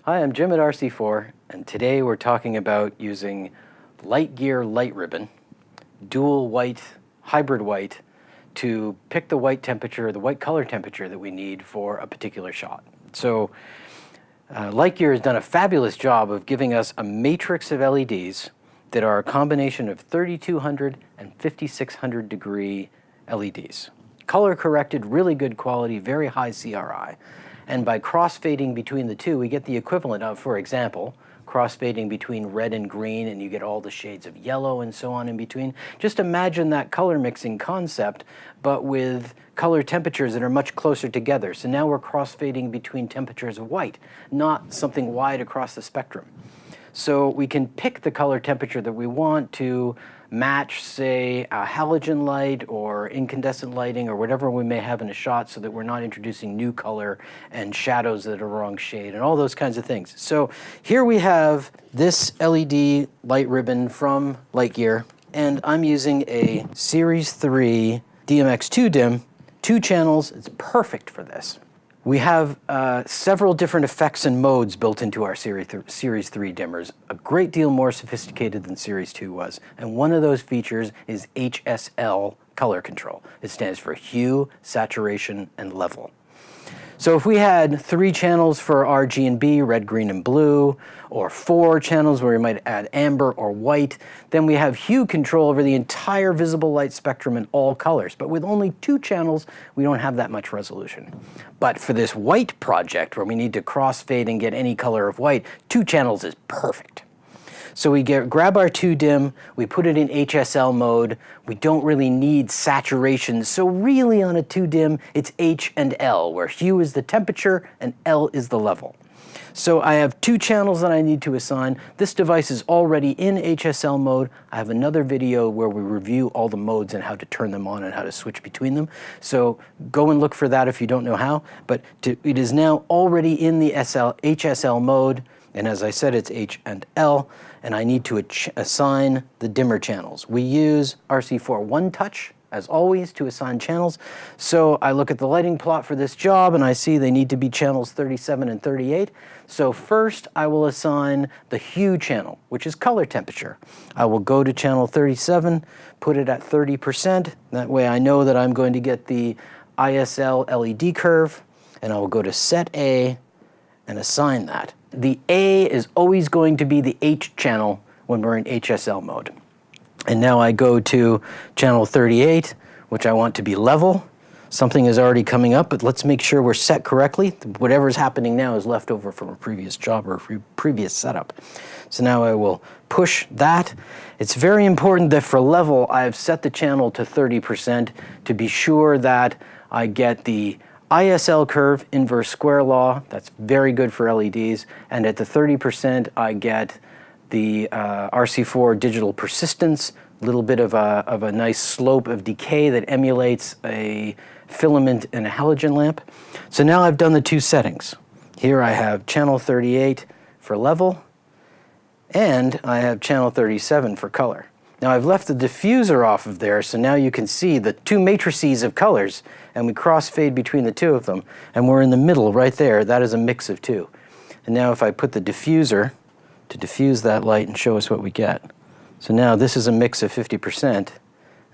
Hi, I'm Jim at RC4, and today we're talking about using light gear light ribbon, dual white, hybrid white, to pick the white temperature, the white color temperature that we need for a particular shot. So light gear has done a fabulous job of giving us a matrix of LEDs that are a combination of 3200 and 5600 degree LEDs. Color corrected, really good quality, very high CRI. And by crossfading between the two, we get the equivalent of, for example, crossfading between red and green, and you get all the shades of yellow and so on in between. Just imagine that color mixing concept, but with color temperatures that are much closer together. So now we're crossfading between temperatures of white, not something wide across the spectrum. So we can pick the color temperature that we want to match, say, a halogen light or incandescent lighting or whatever we may have in a shot, so that we're not introducing new color and shadows that are wrong shade and all those kinds of things. So here we have this LED light ribbon from Lightgear, and I'm using a Series 3 DMX2 DIM, 2 channels. It's perfect for this. We have several different effects and modes built into our Series 3 dimmers, a great deal more sophisticated than Series 2 was. And one of those features is HSL color control. It stands for hue, saturation, and level. So if we had 3 channels for RG&B, red, green, and blue, or 4 channels where we might add amber or white, then we have hue control over the entire visible light spectrum in all colors. But with only 2 channels, we don't have that much resolution. But for this white project, where we need to crossfade and get any color of white, 2 channels is perfect. So we grab our 2 dim, we put it in HSL mode. We don't really need saturation, so really on a 2 dim, it's H and L, where hue is the temperature and L is the level. So I have 2 channels that I need to assign. This device is already in HSL mode. I have another video where we review all the modes and how to turn them on and how to switch between them. So go and look for that if you don't know how. But it is now already in the HSL mode. And as I said, it's H and L, and I need to assign the dimmer channels. We use RC4 One Touch, as always, to assign channels. So I look at the lighting plot for this job, and I see they need to be channels 37 and 38. So first, I will assign the hue channel, which is color temperature. I will go to channel 37, put it at 30%. That way I know that I'm going to get the ISL LED curve, and I will go to Set A and assign that. The A is always going to be the H channel when we're in HSL mode. And now I go to channel 38, which I want to be level. Something is already coming up, but let's make sure we're set correctly. Whatever's happening now is left over from a previous job or a previous setup. So now I will push that. It's very important that for level, I've set the channel to 30% to be sure that I get the ISL curve, inverse square law. That's very good for LEDs. And at the 30%, I get the RC4 digital persistence, a little bit of a nice slope of decay that emulates a filament in a halogen lamp. So now I've done the 2 settings. Here I have channel 38 for level, and I have channel 37 for color. Now I've left the diffuser off of there, so now you can see the 2 matrices of colors, and we crossfade between the 2 of them, and we're in the middle right there. That is a mix of 2. And now if I put the diffuser to diffuse that light and show us what we get. So now this is a mix of 50%,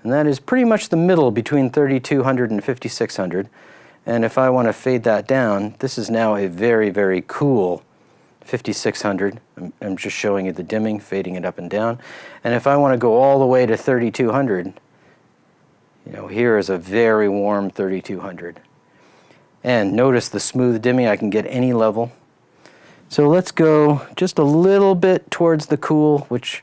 and that is pretty much the middle between 3200 and 5600. And if I want to fade that down, this is now a very, very cool 5600. I'm just showing you the dimming, fading it up and down. And if I want to go all the way to 3200, you know, here is a very warm 3200. And notice the smooth dimming, I can get any level. So let's go just a little bit towards the cool, which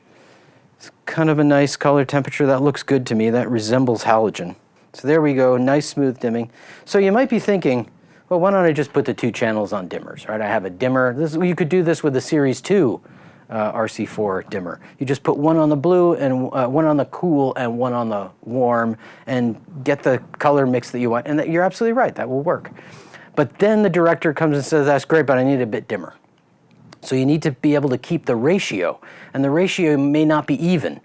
is kind of a nice color temperature. That looks good to me. That resembles halogen. So there we go, nice smooth dimming. So you might be thinking, well, why don't I just put the 2 channels on dimmers, right? I have a dimmer. You could do this with the Series 2 RC4 dimmer. You just put one on the blue and one on the cool and one on the warm and get the color mix that you want. And you're absolutely right, that will work. But then the director comes and says, that's great, but I need a bit dimmer. So you need to be able to keep the ratio, and the ratio may not be even.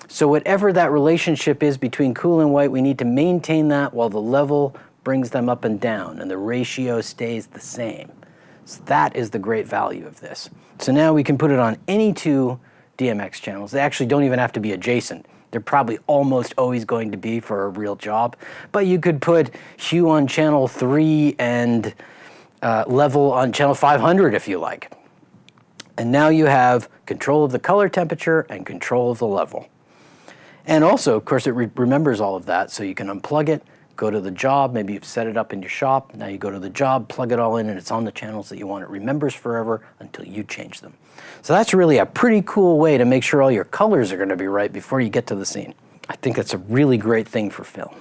So whatever that relationship is between cool and white, we need to maintain that while the level brings them up and down, and the ratio stays the same. So that is the great value of this. So now we can put it on any two DMX channels. They actually don't even have to be adjacent. They're probably almost always going to be for a real job. But you could put hue on channel 3 and level on channel 500 if you like. And now you have control of the color temperature and control of the level. And also, of course, it remembers all of that, so you can unplug it, go to the job, maybe you've set it up in your shop, now you go to the job, plug it all in, and it's on the channels that you want. It remembers forever until you change them. So that's really a pretty cool way to make sure all your colors are going to be right before you get to the scene. I think that's a really great thing for film.